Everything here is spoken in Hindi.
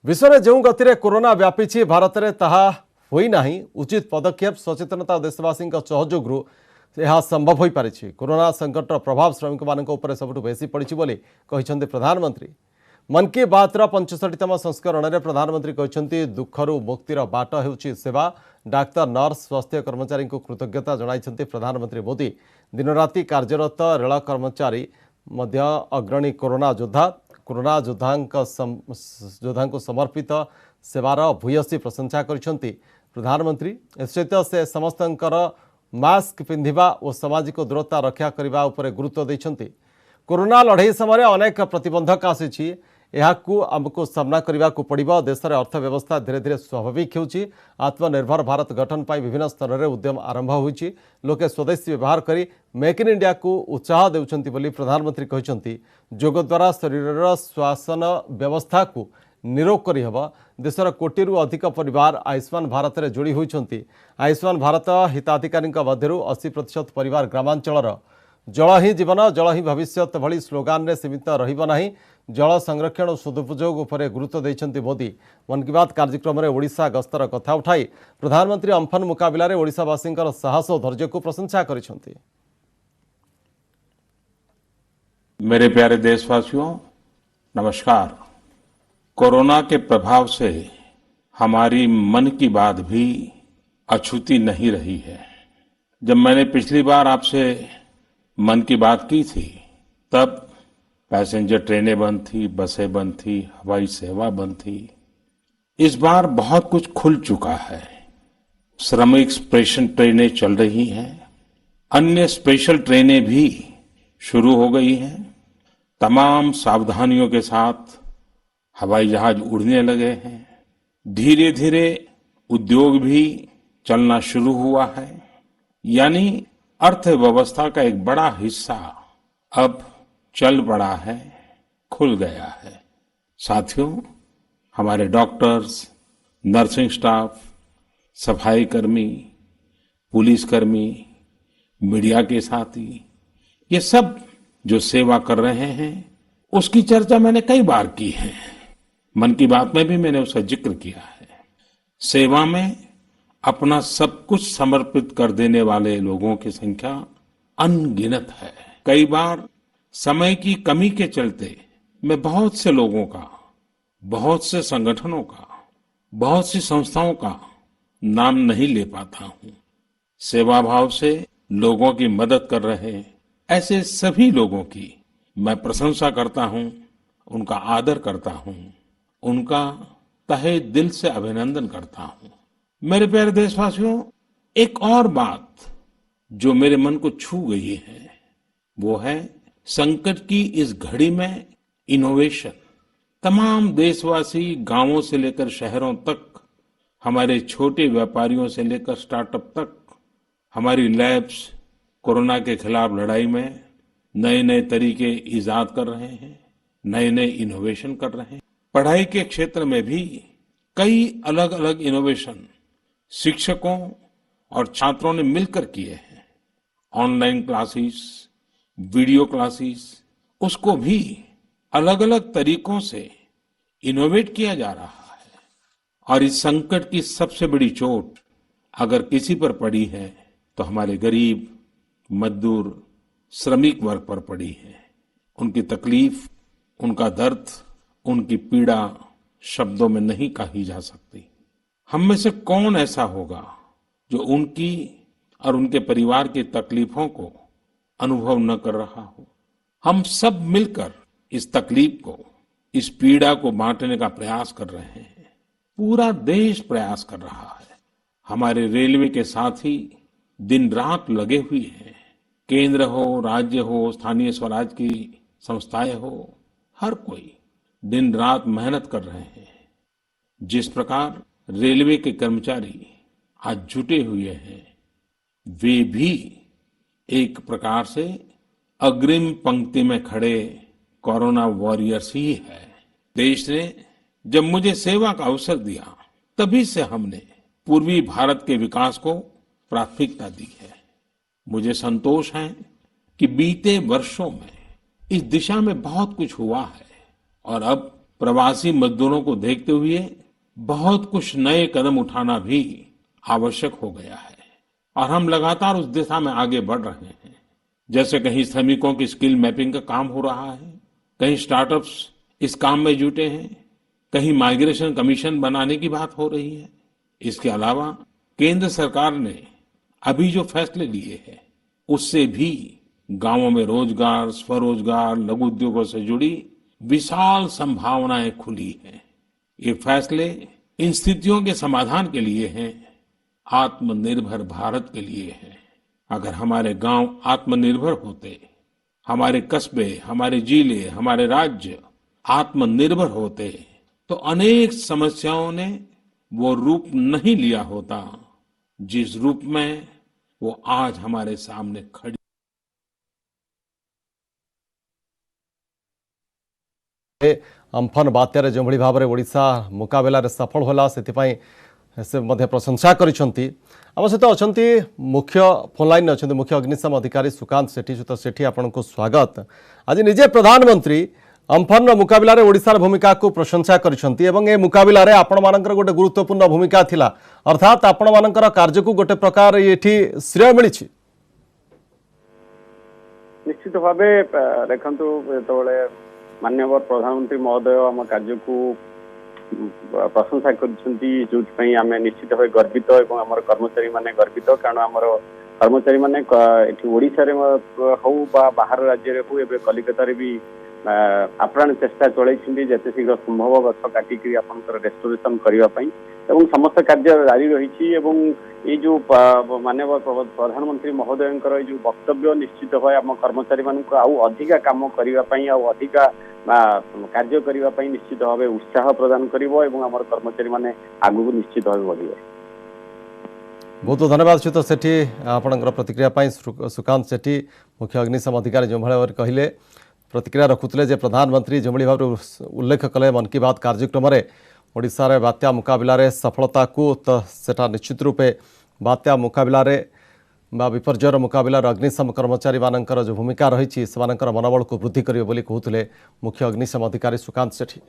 विश्व में जो गति कोरोना व्यापी भारत में ताहा होई नाही। उचित पदक्षेप सचेतनता और देशवासी सहयोग यह संभव हो पारिछि। कोरोना संकट प्रभाव श्रमिक मानक ऊपर सबुठ बेसी पड़ी बोली कहते प्रधानमंत्री। मन की बात 65तम संस्करण में प्रधानमंत्री कहते दुखरू मुक्तिर बाट होउछि सेवा। डाक्तर नर्स स्वास्थ्य कर्मचारी को कृतज्ञता जणाइछन्ति प्रधानमंत्री मोदी। दिन राति कार्यरत रेल कर्मचारी मध्य अग्रणी कोरोना योद्धा को समर्पित सेवार भूयसी प्रशंसा करिसेंति प्रधानमंत्री। सहित से समस्तंकर मास्क पिंधिबा और सामाजिक दूरता रक्षा करने उपर गुरुत्व देइछन्ति। कोरोना लड़ाई समय अनेक प्रतिबंधक आसी आमको सामना करने को पड़ो। देश में अर्थव्यवस्था धीरे धीरे स्वाभाविक होउछि। आत्मनिर्भर भारत गठन पर विभिन्न स्तर में उद्यम आरंभ होइछि। लोके स्वदेशी व्यवहार करी मेक इन इंडिया को उत्साह देउछन्ति बोली प्रधानमंत्री कहते। योग द्वारा शरीर श्वासन व्यवस्था को निरोग करहब। देशर कोटिरु अधिक परिवार आयुष्मान भारत में जोड़ी होइछन्ति। आयुष्मान भारत हिताधिकारी मध्य 80% परिवार ग्रामांचल। जल ही जीवन जल ही भविष्य भली स्लोगान में सीमित रहिब नाही। जल संरक्षण और सदुपयोग उपर गुरुत्व देइछन्ति मोदी। मन की बात कार्यक्रम में ओडिशा गस्तर कथा उठाई प्रधानमंत्री अम्फन मुकाबला ओडिशावासी साहस और धैर्य को प्रशंसा करिसेंति। मेरे प्यारे देशवासियों, नमस्कार। कोरोना के प्रभाव से हमारी मन की बात भी अछूती नहीं रही है। जब मैंने पिछली बार आपसे मन की बात की थी तब पैसेंजर ट्रेनें बंद थी, बसें बंद थी, हवाई सेवा बंद थी। इस बार बहुत कुछ खुल चुका है। श्रमिक स्पेशल ट्रेनें चल रही हैं, अन्य स्पेशल ट्रेनें भी शुरू हो गई हैं। तमाम सावधानियों के साथ हवाई जहाज उड़ने लगे हैं। धीरे धीरे उद्योग भी चलना शुरू हुआ है। यानी अर्थव्यवस्था का एक बड़ा हिस्सा अब चल पड़ा है, खुल गया है। साथियों, हमारे डॉक्टर्स, नर्सिंग स्टाफ, सफाई कर्मी, पुलिसकर्मी, मीडिया के साथी, ये सब जो सेवा कर रहे हैं उसकी चर्चा मैंने कई बार की है। मन की बात में भी मैंने उसका जिक्र किया है। सेवा में अपना सब कुछ समर्पित कर देने वाले लोगों की संख्या अनगिनत है। कई बार समय की कमी के चलते मैं बहुत से लोगों का, बहुत से संगठनों का, बहुत सी संस्थाओं का नाम नहीं ले पाता हूं। सेवा भाव से लोगों की मदद कर रहे ऐसे सभी लोगों की मैं प्रशंसा करता हूं, उनका आदर करता हूं, उनका तहे दिल से अभिनंदन करता हूं। मेरे प्यारे देशवासियों, एक और बात जो मेरे मन को छू गई है वो है संकट की इस घड़ी में इनोवेशन। तमाम देशवासी गांवों से लेकर शहरों तक, हमारे छोटे व्यापारियों से लेकर स्टार्टअप तक, हमारी लैब्स कोरोना के खिलाफ लड़ाई में नए नए तरीके इजाद कर रहे हैं, नए नए इनोवेशन कर रहे हैं। पढ़ाई के क्षेत्र में भी कई अलग अलग इनोवेशन शिक्षकों और छात्रों ने मिलकर किए हैं। ऑनलाइन क्लासेस, वीडियो क्लासेस, उसको भी अलग अलग तरीकों से इनोवेट किया जा रहा है। और इस संकट की सबसे बड़ी चोट अगर किसी पर पड़ी है तो हमारे गरीब, मजदूर, श्रमिक वर्ग पर पड़ी है। उनकी तकलीफ, उनका दर्द, उनकी पीड़ा शब्दों में नहीं कही जा सकती। हम में से कौन ऐसा होगा जो उनकी और उनके परिवार की तकलीफों को अनुभव न कर रहा हो। हम सब मिलकर इस तकलीफ को, इस पीड़ा को बांटने का प्रयास कर रहे हैं। पूरा देश प्रयास कर रहा है। हमारे रेलवे के साथी दिन रात लगे हुए हैं। केंद्र हो, राज्य हो, स्थानीय स्वराज की संस्थाएं हो, हर कोई दिन रात मेहनत कर रहे हैं। जिस प्रकार रेलवे के कर्मचारी आज जुटे हुए हैं, वे भी एक प्रकार से अग्रिम पंक्ति में खड़े कोरोना वॉरियर्स ही है। देश ने जब मुझे सेवा का अवसर दिया तभी से हमने पूर्वी भारत के विकास को प्राथमिकता दी है। मुझे संतोष है कि बीते वर्षों में इस दिशा में बहुत कुछ हुआ है और अब प्रवासी मजदूरों को देखते हुए बहुत कुछ नए कदम उठाना भी आवश्यक हो गया है और हम लगातार उस दिशा में आगे बढ़ रहे हैं। जैसे कहीं श्रमिकों की स्किल मैपिंग का काम हो रहा है, कहीं स्टार्टअप्स इस काम में जुटे हैं, कहीं माइग्रेशन कमीशन बनाने की बात हो रही है। इसके अलावा केंद्र सरकार ने अभी जो फैसले लिए हैं उससे भी गांवों में रोजगार, स्वरोजगार, लघु उद्योगों से जुड़ी विशाल संभावनाएं खुली हैं। ये फैसले इन स्थितियों के समाधान के लिए हैं, आत्मनिर्भर भारत के लिए हैं। अगर हमारे गांव आत्मनिर्भर होते, हमारे कस्बे, हमारे जिले, हमारे राज्य आत्मनिर्भर होते, तो अनेक समस्याओं ने वो रूप नहीं लिया होता जिस रूप में वो आज हमारे सामने खड़ी। अम्फन बात्यारे जो भाव में ओडिशा मुकाबला सफल होला से मध्य प्रशंसा करिसेंती। आम सहित अच्छा मुख्य फोन लाइन अच्छा मुख्य अग्निशम अधिकारी सुकांत सेठी। तो सेठी आपको स्वागत। आज निजे प्रधानमंत्री अम्फन मुकाबला ओडिशार भूमिका को प्रशंसा करिसेंती एवं ए मुकाबला आपण मानकर गोटे गुरुत्वपूर्ण भूमिका थिला, अर्थात आपण मानकर कार्य को गोटे प्रकार एठी श्रेय मिली। निश्चित भाव देखु जो माननीय प्रधानमंत्री महोदय आम कार्य को प्रशंसा करें आम निश्चित भाव गर्वित और आम कर्मचारी माने गर्वित, कारण आम कर्मचारी माने ओडिशा रे हो बाहर राज्य हो एवं कलिकता भी आप्राण चेष्टा चलती जिते शीघ्र संभव गछ काटिक रेस्टोरेशन करने समस्त कार्य जारी रही। ये जो माननीय प्रधानमंत्री महोदय जो वक्तव्य निश्चित भाव आम कर्मचारी मानक आउ अधिका काम करने अधिका कार्य करने निश्चित भाव उत्साह प्रदान करिवो एवं आम कर्मचारी माने आगु निश्चित भाव बढ़िबे। बहुत बहुत धन्यवाद श्रीत सेठी आपणकर प्रतिक्रिया। सुकांत सेठी मुख्य अग्निशम अधिकारी जो भाव कहले प्रतिक्रिया रखुले जे प्रधानमंत्री जो भाव उल्लेख कले मन की बात कार्यक्रम में ओडिशा बात्या मुकाबला सफलता को, तो सेटा निश्चित रूपे बात्या मुकाबला विपर्जयर मुकाबला अग्निशम कर्मचारी मानकर जो भूमिका रही मनोबल को वृद्धि करियो बोली कहते मुख्य अग्निशम अधिकारी सुकांत सेठी।